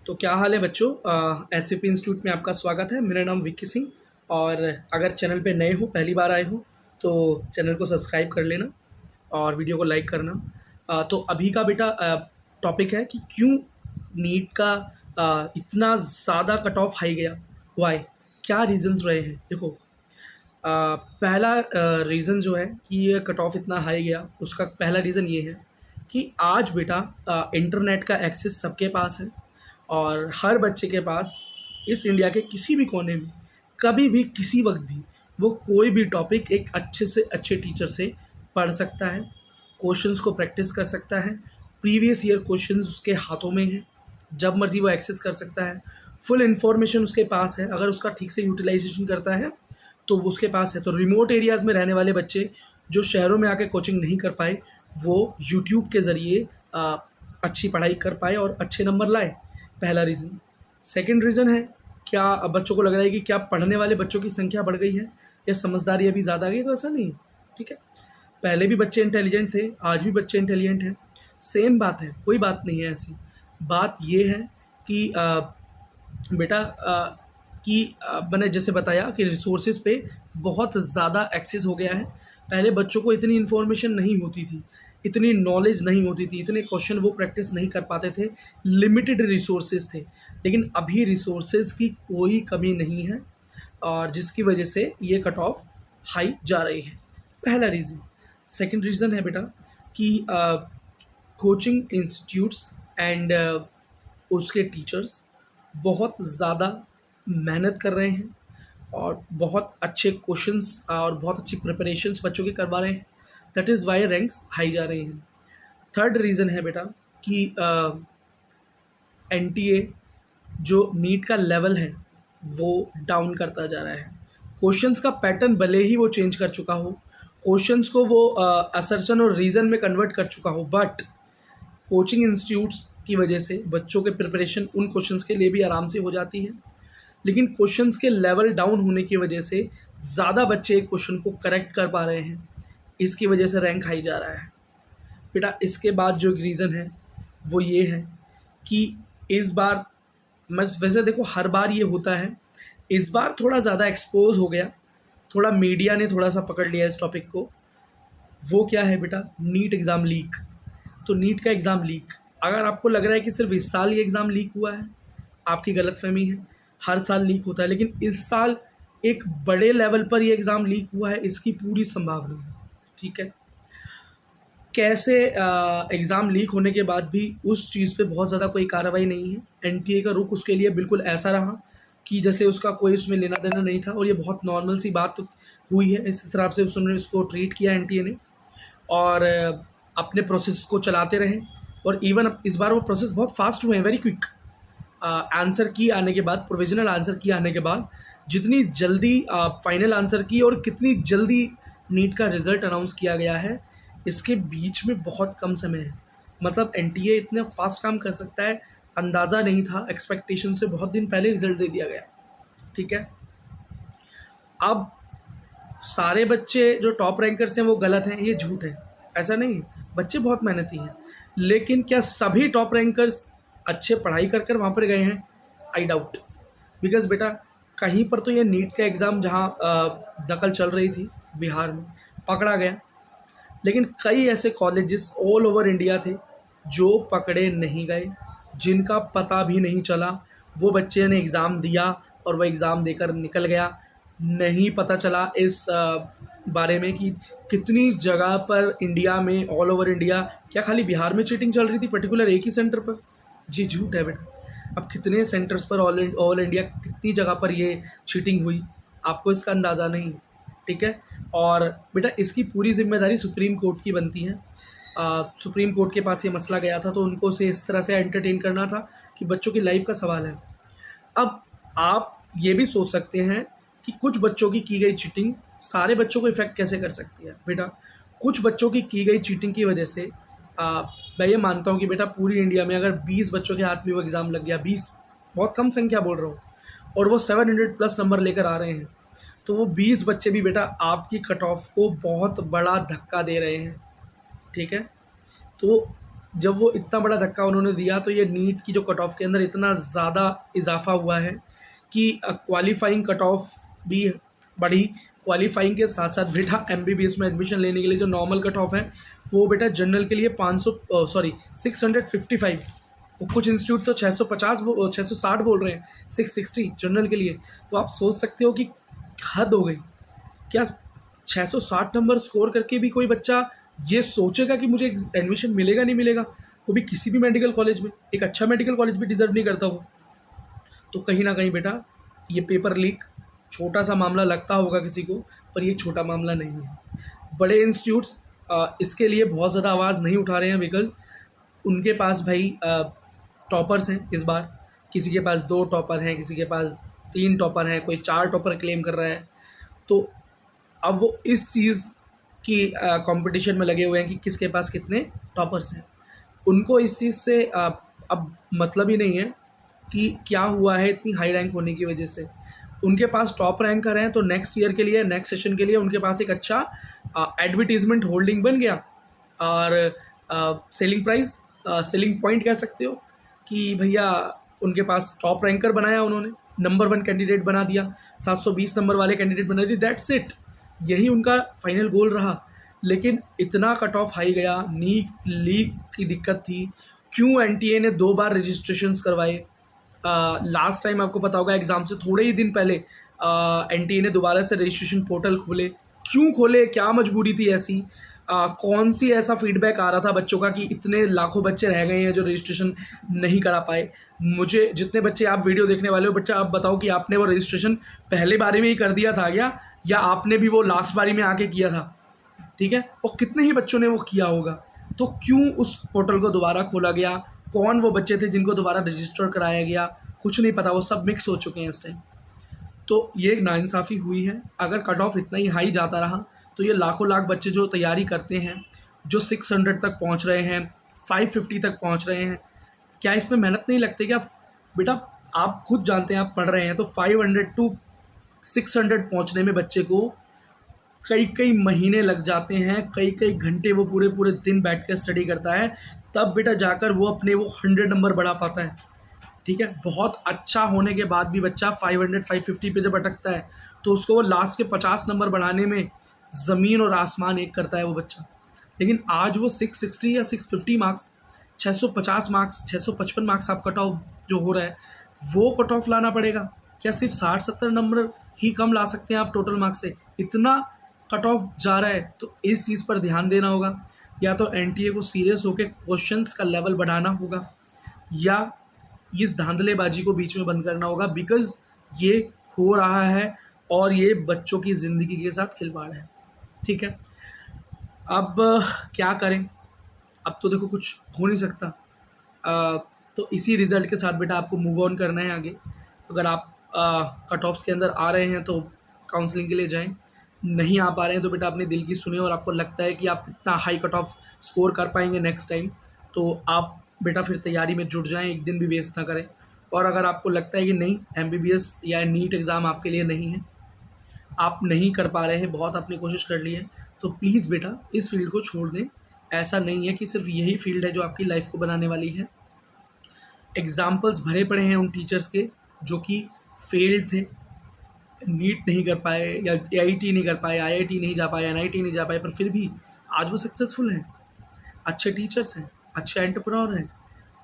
तो क्या हाल है बच्चों। एससीपी इंस्टीट्यूट में आपका स्वागत है। मेरा नाम विक्की सिंह। और अगर चैनल पे नए हो, पहली बार आए हो, तो चैनल को सब्सक्राइब कर लेना और वीडियो को लाइक करना। तो अभी का बेटा टॉपिक है कि क्यों नीट का इतना ज़्यादा कट ऑफ हाई गया, वाई, क्या रीजंस रहे हैं। देखो, पहला रीज़न जो है कि ये कट ऑफ इतना हाई गया, उसका पहला रीज़न ये है कि आज बेटा इंटरनेट का एक्सेस सबके पास है और हर बच्चे के पास इस इंडिया के किसी भी कोने में कभी भी किसी वक्त भी वो कोई भी टॉपिक एक अच्छे से अच्छे टीचर से पढ़ सकता है, क्वेश्चंस को प्रैक्टिस कर सकता है। प्रीवियस ईयर क्वेश्चंस उसके हाथों में हैं, जब मर्जी वो एक्सेस कर सकता है। फुल इन्फॉर्मेशन उसके पास है, अगर उसका ठीक से यूटिलाइजेशन करता है तो वो उसके पास है। तो रिमोट एरियाज़ में रहने वाले बच्चे जो शहरों में आके कोचिंग नहीं कर पाए, वो यूट्यूब के ज़रिए अच्छी पढ़ाई कर पाए और अच्छे नंबर लाए। पहला रीज़न। सेकंड रीज़न है, क्या अब बच्चों को लग रहा है कि क्या पढ़ने वाले बच्चों की संख्या बढ़ गई है या समझदारी अभी ज़्यादा आ गई, तो ऐसा नहीं है। ठीक है, पहले भी बच्चे इंटेलिजेंट थे, आज भी बच्चे इंटेलिजेंट हैं, सेम बात है, कोई बात नहीं है ऐसी। बात ये है कि बेटा मैंने जैसे बताया कि रिसोर्सेज पे बहुत ज़्यादा एक्सेस हो गया है। पहले बच्चों को इतनी इन्फॉर्मेशन नहीं होती थी, इतनी नॉलेज नहीं होती थी, इतने क्वेश्चन वो प्रैक्टिस नहीं कर पाते थे, लिमिटेड रिसोर्सेज थे। लेकिन अभी रिसोर्सेज की कोई कमी नहीं है और जिसकी वजह से ये कट ऑफ हाई जा रही है। पहला रीज़न। सेकंड रीज़न है बेटा कि कोचिंग इंस्टीट्यूट्स एंड उसके टीचर्स बहुत ज़्यादा मेहनत कर रहे हैं और बहुत अच्छे क्वेश्चंस और बहुत अच्छी प्रिपरेशंस बच्चों की करवा रहे हैं। That is why ranks high जा रही हैं। थर्ड रीज़न है बेटा कि एनटीए जो नीट का लेवल है वो डाउन करता जा रहा है। क्वेश्चंस का पैटर्न भले ही वो चेंज कर चुका हो, क्वेश्चंस को वो असर्शन और रीज़न में कन्वर्ट कर चुका हो, बट कोचिंग इंस्टीट्यूट्स की वजह से बच्चों के प्रिपरेशन उन क्वेश्चंस के लिए भी आराम से हो जाती है। लेकिन क्वेश्चंस के लेवल डाउन होने की वजह से ज़्यादा बच्चे एक क्वेश्चन को करेक्ट कर पा रहे हैं, इसकी वजह से रैंक हाई जा रहा है बेटा। इसके बाद जो रीज़न है वो ये है कि इस बार वैसे देखो हर बार ये होता है, इस बार थोड़ा ज़्यादा एक्सपोज हो गया, थोड़ा मीडिया ने थोड़ा सा पकड़ लिया इस टॉपिक को। वो क्या है बेटा, नीट एग्ज़ाम लीक। तो नीट का एग्ज़ाम लीक, अगर आपको लग रहा है कि सिर्फ इस साल ये एग्ज़ाम लीक हुआ है, आपकी गलतफहमी है। हर साल लीक होता है, लेकिन इस साल एक बड़े लेवल पर ये एग्ज़ाम लीक हुआ है, इसकी पूरी संभावना है। ठीक है, कैसे एग्ज़ाम लीक होने के बाद भी उस चीज़ पे बहुत ज़्यादा कोई कार्रवाई नहीं है। एनटीए का रुख उसके लिए बिल्कुल ऐसा रहा कि जैसे उसका कोई उसमें लेना देना नहीं था, और ये बहुत नॉर्मल सी बात हुई है। इस तरह से उसने इसको ट्रीट किया एनटीए ने और अपने प्रोसेस को चलाते रहे। और इवन इस बार वो प्रोसेस बहुत फास्ट हुए हैं, वेरी क्विक। आंसर की आने के बाद, प्रोविजनल आंसर की आने के बाद जितनी जल्दी फाइनल आंसर की और कितनी जल्दी नीट का रिज़ल्ट अनाउंस किया गया है, इसके बीच में बहुत कम समय है। मतलब एनटीए इतने फास्ट काम कर सकता है, अंदाज़ा नहीं था। एक्सपेक्टेशन से बहुत दिन पहले रिज़ल्ट दे दिया गया। ठीक है, अब सारे बच्चे जो टॉप रैंकर्स हैं वो गलत हैं, ये झूठ है, ऐसा नहीं। बच्चे बहुत मेहनती हैं, लेकिन क्या सभी टॉप रैंकर्स अच्छे पढ़ाई कर कर वहाँ पर गए हैं? I doubt. बिकॉज बेटा कहीं पर तो ये नीट का एग्ज़ाम जहाँ नकल चल रही थी बिहार में, पकड़ा गया, लेकिन कई ऐसे कॉलेजेस ऑल ओवर इंडिया थे जो पकड़े नहीं गए, जिनका पता भी नहीं चला। वो बच्चे ने एग्ज़ाम दिया और वह एग्ज़ाम देकर निकल गया। नहीं पता चला इस बारे में कि कितनी जगह पर इंडिया में, ऑल ओवर इंडिया, क्या खाली बिहार में चीटिंग चल रही थी पर्टिकुलर एक ही सेंटर पर? जी झूठ है बेटा। अब कितने सेंटर्स पर ऑल इंडिया कितनी जगह पर ये चीटिंग हुई, आपको इसका अंदाज़ा नहीं। ठीक है, और बेटा इसकी पूरी जिम्मेदारी सुप्रीम कोर्ट की बनती है। सुप्रीम कोर्ट के पास ये मसला गया था, तो उनको से इस तरह से एंटरटेन करना था कि बच्चों की लाइफ का सवाल है। अब आप ये भी सोच सकते हैं कि कुछ बच्चों की गई चीटिंग सारे बच्चों को इफ़ेक्ट कैसे कर सकती है। बेटा कुछ बच्चों की गई चीटिंग की वजह से मैं ये मानता हूँ कि बेटा पूरी इंडिया में अगर 20 बच्चों के हाथ में वो एग्ज़ाम लग गया, 20 बहुत कम संख्या बोल रहा हूँ, और वो 700+ नंबर लेकर आ रहे हैं, तो वो 20 बच्चे भी बेटा आपकी कट ऑफ को बहुत बड़ा धक्का दे रहे हैं। ठीक है, तो जब वो इतना बड़ा धक्का उन्होंने दिया तो ये नीट की जो कट ऑफ के अंदर इतना ज़्यादा इजाफा हुआ है कि क्वालिफाइंग कट ऑफ भी बढ़ी। क्वालिफाइंग के साथ साथ बेटा एमबीबीएस में एडमिशन लेने के लिए जो नॉर्मल कट ऑफ है वो बेटा जनरल के लिए 655, वो कुछ इंस्टीट्यूट तो 660 बोल रहे हैं, 660 जनरल के लिए। तो आप सोच सकते हो कि हद हो गई क्या। 660 नंबर स्कोर करके भी कोई बच्चा ये सोचेगा कि मुझे एडमिशन मिलेगा नहीं मिलेगा, वो भी किसी भी मेडिकल कॉलेज में, एक अच्छा मेडिकल कॉलेज भी डिजर्व नहीं करता वो। तो कहीं ना कहीं बेटा ये पेपर लीक छोटा सा मामला लगता होगा किसी को, पर ये छोटा मामला नहीं है। बड़े इंस्टीट्यूट्स इसके लिए बहुत ज़्यादा आवाज़ नहीं उठा रहे हैं, बिकॉज़ उनके पास भाई टॉपर्स हैं इस बार। किसी के पास 2 टॉपर हैं, किसी के पास 3 टॉपर हैं, कोई 4 टॉपर क्लेम कर रहा है। तो अब वो इस चीज़ की कंपटीशन में लगे हुए हैं कि किसके पास कितने टॉपर्स हैं। उनको इस चीज़ से अब मतलब ही नहीं है कि क्या हुआ है इतनी हाई रैंक होने की वजह से। उनके पास टॉप रैंकर हैं तो नेक्स्ट ईयर के लिए, नेक्स्ट सेशन के लिए उनके पास एक अच्छा एडवर्टीजमेंट होल्डिंग बन गया और सेलिंग प्राइस, सेलिंग पॉइंट कह सकते हो कि भैया उनके पास टॉप रैंकर बनाया उन्होंने, नंबर 1 कैंडिडेट बना दिया, 720 नंबर वाले कैंडिडेट बना दिए, दैट्स इट। यही उनका फाइनल गोल रहा। लेकिन इतना कट ऑफ हाई गया, नीट लीक की दिक्कत थी। क्यों एनटीए ने 2 बार रजिस्ट्रेशंस करवाए। लास्ट टाइम आपको पता होगा एग्ज़ाम से थोड़े ही दिन पहले एनटीए ने दोबारा से रजिस्ट्रेशन पोर्टल खोले। क्यों खोले, क्या मजबूरी थी ऐसी, कौन सी ऐसा फीडबैक आ रहा था बच्चों का कि इतने लाखों बच्चे रह गए हैं जो रजिस्ट्रेशन नहीं करा पाए। मुझे जितने बच्चे आप वीडियो देखने वाले हो बच्चा, आप बताओ कि आपने वो रजिस्ट्रेशन पहले बारी में ही कर दिया था क्या, या आपने भी वो लास्ट बारी में आके किया था, ठीक है। और कितने ही बच्चों ने वो किया होगा। तो क्यों उस पोर्टल को दोबारा खोला गया, कौन वो बच्चे थे जिनको दोबारा रजिस्टर कराया गया, कुछ नहीं पता, वो सब मिक्स हो चुके हैं इस टाइम। तो ये एक नाइंसाफ़ी हुई है। अगर कट ऑफ इतना ही हाई जाता रहा तो ये लाखों लाख बच्चे जो तैयारी करते हैं, जो 600 तक पहुंच रहे हैं, 550 तक पहुंच रहे हैं, क्या इसमें मेहनत नहीं लगती क्या बेटा। आप खुद जानते हैं, आप पढ़ रहे हैं, तो 500 टू 600 पहुंचने में बच्चे को कई कई महीने लग जाते हैं, कई कई घंटे वो पूरे पूरे दिन बैठ कर स्टडी करता है, तब बेटा जाकर वो अपने वो 100 नंबर बढ़ा पाता है, ठीक है। बहुत अच्छा होने के बाद भी बच्चा 500 550 पे जब अटकता है तो उसको वो लास्ट के 50 नंबर बढ़ाने में ज़मीन और आसमान एक करता है वो बच्चा। लेकिन आज वो 660 या 650 मार्क्स, 650 मार्क्स, 655 मार्क्स आप कट ऑफ जो हो रहा है वो कट ऑफ लाना पड़ेगा। क्या सिर्फ 60-70 नंबर ही कम ला सकते हैं आप टोटल मार्क्स से? इतना कट ऑफ जा रहा है तो इस चीज़ पर ध्यान देना होगा। या तो एनटीए को सीरियस होकर क्वेश्चंस का लेवल बढ़ाना होगा, या इस धांधलेबाजी को बीच में बंद करना होगा, बिकॉज़ ये हो रहा है और ये बच्चों की ज़िंदगी के साथ खिलवाड़ है, ठीक है। अब क्या करें, अब तो देखो कुछ हो नहीं सकता। तो इसी रिज़ल्ट के साथ बेटा आपको मूव ऑन करना है आगे। अगर आप कट ऑफ्स के अंदर आ रहे हैं तो काउंसलिंग के लिए जाएं, नहीं आ पा रहे हैं तो बेटा अपने दिल की सुने, और आपको लगता है कि आप इतना हाई कट ऑफ स्कोर कर पाएंगे नेक्स्ट टाइम, तो आप बेटा फिर तैयारी में जुट जाएं, एक दिन भी वेस्ट ना करें। और अगर आपको लगता है कि नहीं एमबीबीएस या नीट एग्ज़ाम आपके लिए नहीं है, आप नहीं कर पा रहे हैं, बहुत आपने कोशिश कर ली है, तो प्लीज़ बेटा इस फील्ड को छोड़ दें। ऐसा नहीं है कि सिर्फ यही फील्ड है जो आपकी लाइफ को बनाने वाली है। एग्ज़ाम्पल्स भरे पड़े हैं उन टीचर्स के जो कि फेल्ड थे, नीट नहीं कर पाए, या एआईटी नहीं कर पाए, आईआईटी नहीं जा पाए, एनआईटी नहीं जा पाए, पर फिर भी आज वो सक्सेसफुल हैं, अच्छे टीचर्स हैं, अच्छे एंटरप्रेन्योर हैं,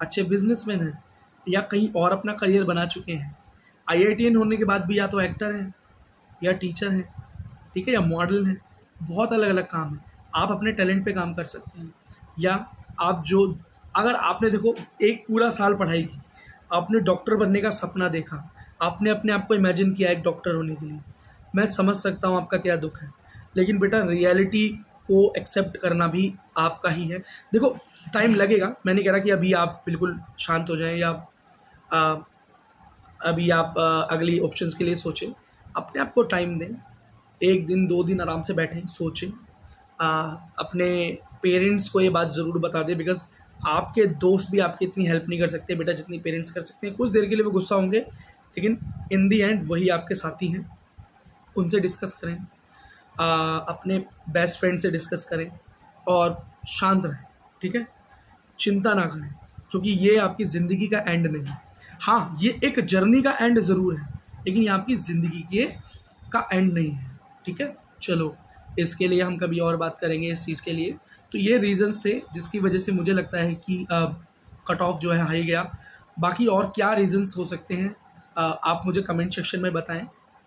अच्छे बिजनेसमैन हैं, या कहीं और अपना करियर बना चुके हैं। आईआईटीएन होने के बाद भी या तो एक्टर हैं या टीचर हैं, ठीक है, या मॉडल हैं, बहुत अलग अलग काम है। आप अपने टैलेंट पे काम कर सकते हैं। या आप जो, अगर आपने देखो एक पूरा साल पढ़ाई की, आपने डॉक्टर बनने का सपना देखा, आपने अपने आप को इमेजिन किया एक डॉक्टर होने के लिए, मैं समझ सकता हूँ आपका क्या दुख है, लेकिन बेटा रियलिटी को एक्सेप्ट करना भी आपका ही है। देखो टाइम लगेगा, मैं नहीं कह रहा कि अभी आप बिल्कुल शांत हो जाएं, या अभी आप अगली ऑप्शंस के लिए सोचें। अपने आप को टाइम दें, 1 दिन 2 दिन आराम से बैठें, सोचें। अपने पेरेंट्स को ये बात ज़रूर बता दें, बिकॉज़ आपके दोस्त भी आपकी इतनी हेल्प नहीं कर सकते बेटा जितनी पेरेंट्स कर सकते हैं। कुछ देर के लिए वो गुस्सा होंगे, लेकिन इन दी एंड वही आपके साथी हैं। उनसे डिस्कस करें, अपने बेस्ट फ्रेंड से डिस्कस करें और शांत रहें, ठीक है। चिंता ना करें, क्योंकि ये आपकी ज़िंदगी का एंड नहीं है। हाँ, ये एक जर्नी का एंड ज़रूर है, लेकिन ये आपकी ज़िंदगी के का एंड नहीं है, ठीक है? चलो, इसके लिए हम कभी और बात करेंगे इस चीज़ के लिए। तो ये रीज़न्स थे जिसकी वजह से मुझे लगता है कि कट ऑफ जो है हाई गया। बाकी और क्या रीज़न्स हो सकते हैं, आप मुझे कमेंट सेक्शन में बताएँ,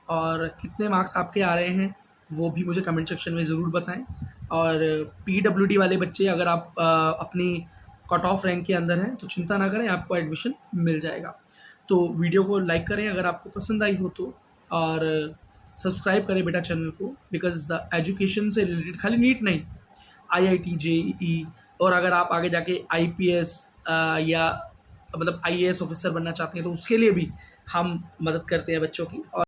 और कितने मार्क्स आपके आ रहे हैं वो भी मुझे कमेंट सेक्शन में ज़रूर बताएँ। और पीडब्ल्यूडी वाले बच्चे, अगर आप अपनी कट ऑफ रैंक के अंदर हैं तो चिंता ना करें, आपको एडमिशन मिल जाएगा। तो वीडियो को लाइक करें अगर आपको पसंद आई हो तो, और सब्सक्राइब करें बेटा चैनल को, बिकॉज़ एजुकेशन से रिलेटेड खाली नीट नहीं, आईआईटी, जेईई, और अगर आप आगे जाके आईपीएस या मतलब आईएएस ऑफिसर बनना चाहते हैं तो उसके लिए भी हम मदद करते हैं बच्चों की। और